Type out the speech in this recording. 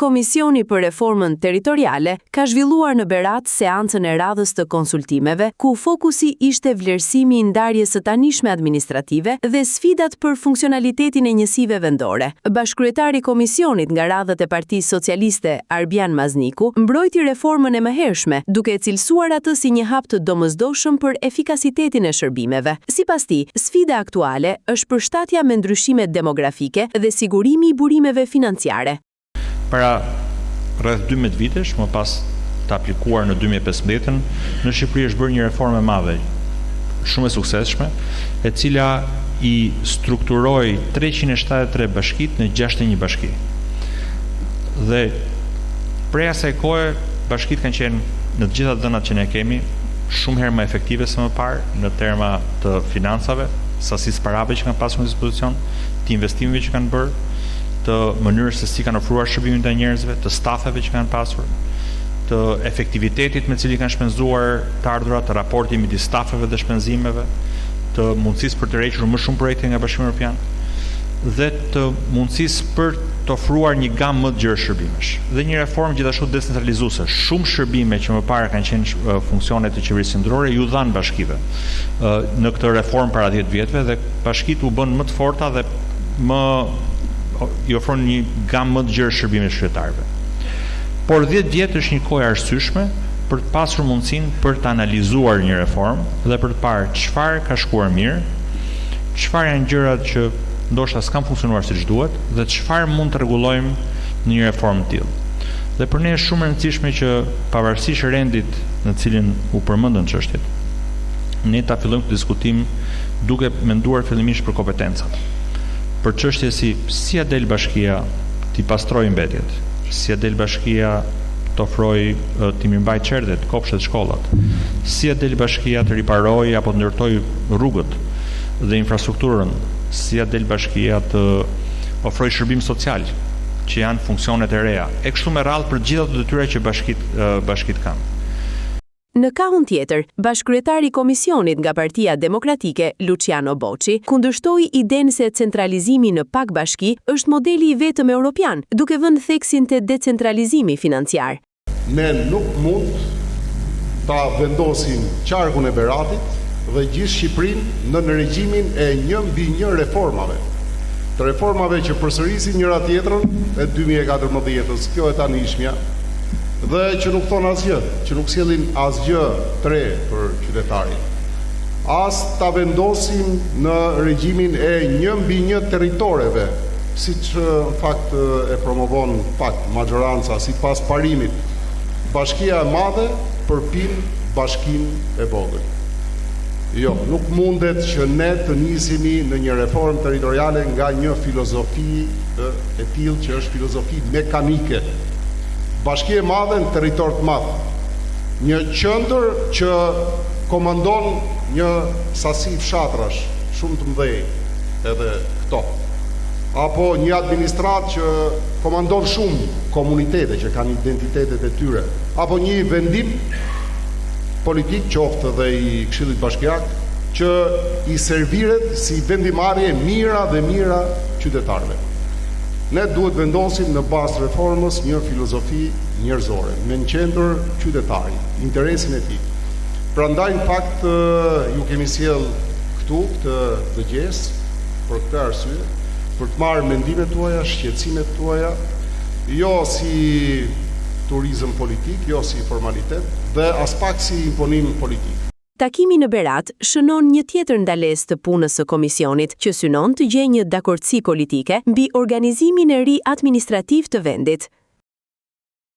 Komisioni për Reformën Territoriale ka zhvilluar në Berat seancën e radhës të konsultimeve, ku fokusi ishte vlerësimi i ndarjes së tanishme administrative dhe sfidat për funksionalitetin e njësive vendore. Bashkryetari i komisionit nga radhët e Partisë Socialiste, Arbian Mazniku, mbrojti reformën e mëhershme, duke e cilësuar atë si një hap të domosdoshëm për efikasitetin e shërbimeve. Sipas tij, sfida aktuale është përshtatja me ndryshimet demografike dhe sigurimi i burimeve financiare. Para rreth 12 vitesh, më pas të aplikuar në 2015, në Shqipëri është bërë një reformë e madhe, shumë e suksesshme, e cila i strukturoi 373 bashkitë në 61 bashki. Dhe prej asaj kohe, bashkitë kanë qenë në të gjitha dhënat që ne kemi, shumë herë më efektive se më parë në terma të financave, sasisë parave që kanë pasur në dispozicion, të investimeve që kanë bërë, të mënyrës se si kanë ofruar shërbimin ndaj njerëzve, të stafeve që kanë pasur, të efektivitetit me cili kanë shpenzuar të ardhurat, të raporti midis stafeve dhe shpenzimeve, të mundësisë për të rrequr më shumë projekte nga Bashkimi Evropian dhe të mundësisë për të ofruar një gamë më të gjerë shërbimesh. Dhe një reformë gjithashtu decentralizuese. Shumë shërbime që më parë kanë qenë funksione të qeverisë qendrore ju dhanë bashkive në këtë reformë para 10 vjetëve dhe bashkitë u bën më të forta dhe i ofron një gamë më të gjerë shërbimesh qytetarëve. Por 10 vjet është një kohë arsyeshme për të pasur mundësinë për të analizuar një reformë dhe për të parë çfarë ka shkuar mirë, çfarë janë gjërat që ndoshta s'kan funksionuar siç duhet dhe çfarë mund të rregullojmë në një reformë të tillë. Dhe për ne është shumë e rëndësishme që pavarësisht rendit në cilin u përmendën çështjet, ne ta fillojmë këtë diskutim duke menduar fillimisht për kompetencat. Për çështje si ja del bashkia t'i pastrojë mbetjet, si ja del bashkia të ofrojë t'i mirëmbajë çerdhet, kopshtet, shkollat, si ja del bashkia të riparojë apo të ndërtojë rrugët dhe infrastrukturën, si ja del bashkia të ofrojë shërbim social, që janë funksionet e reja, e kështu me radhë për gjitha të detyra që bashkit kanë. Në kahun tjetër, bashkryetari i komisionit nga Partia Demokratike, Luciano Bocci, kundërshtoi idenë se centralizimi në pak bashki është modeli i vetëm europian, duke vënë theksin te decentralizimi financiar. Ne nuk mund ta vendosim qarkun e Beratit dhe gjithë Shqipërinë në regjimin e 1-1 reformave. Të reformave që përsërisin njëra tjetrën e 2014-s, kjo e tanishmja, dhe që nuk thonë asgjë, që nuk sjellin asgjë të re për qytetarin. As ta vendosim në regjimin e 1-1 territoreve, siç në fakt e promovon majoranca sipas parimit. Bashkia e madhe përpin bashkinë e vogël. Jo, nuk mundet që ne të nisemi në një reformë territoriale nga një filozofi e tillë që është filozofi mekanike. Bashkia e madhe në territor të madh. Një qendër që komandon një sasi fshatrash shumë të mëdhej, edhe këto. Apo një administrat që komandon shumë komunitete që kanë identitetet e tyre. Apo një vendim politik qoftë dhe i Këshillit Bashkiak që i serviret si vendimarrje mira dhe mira qytetarëve. Ne duhet vendosim në bazë reformës një filozofi njerëzore, me në qendër qytetari, interesin e tij. Prandaj në fakt ju kemi sjell këtu këtë dëgjes për këtë arsye, për të marrë mendimet tuaja, shqetësimet tuaja, jo si turizëm politik, jo si formalitet, dhe as pak si imponim politik. Takimi në Berat shënon një tjetër ndalesë të punës së komisionit, që synon të gjejë një dakordsi politike mbi organizimin e ri administrativ të vendit.